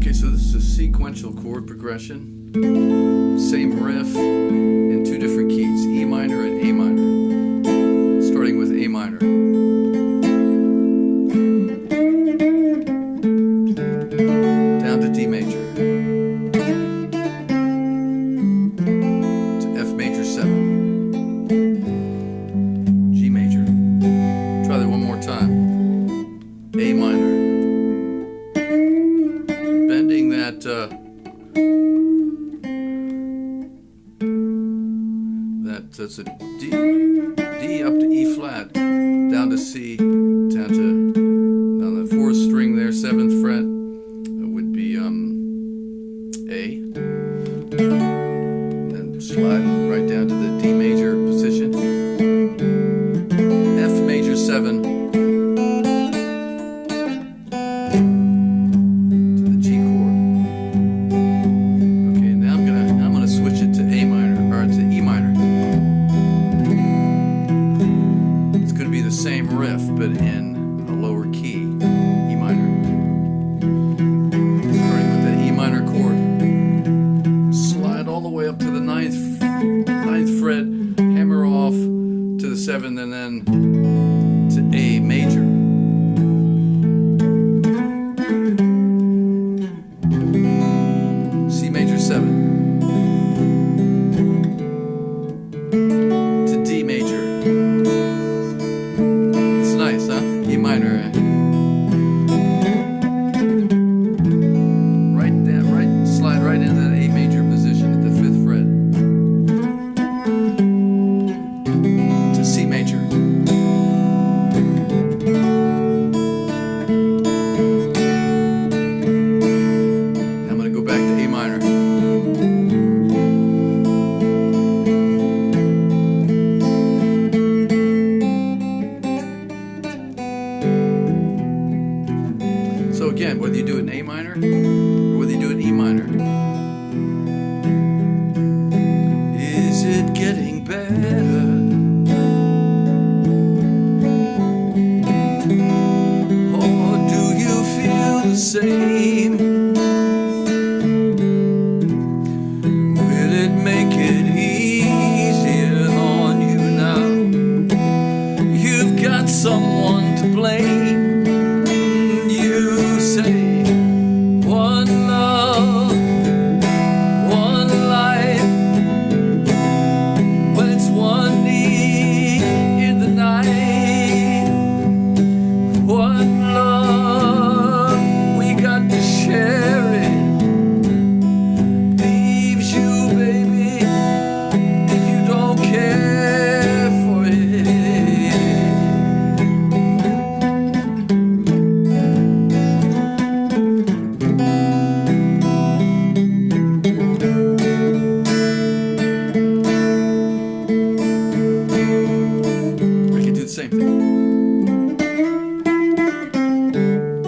Okay, so this is a sequential chord progression. Same riff in two different keys, E minor and A minor. Starting with A minor. Down to D major. To F major 7. G major. Try that one more time. A minor. Bending that that's a D up to E flat, down to C, down to now the fourth string there, 7th fret would be A, and then slide right down to the D major position, F major 7. Same riff, but in a lower key, E minor. Starting with the E minor chord. Slide all the way up to the ninth fret, hammer off to the 7th, and then to A major. C major 7. To D major. Nice, huh? E minor. Slide right into that A major position at the 5th fret. To C major. I'm going to go back to A minor. So again, whether you do it in A minor or whether you do it in E minor, is it getting better? Or do you feel the same?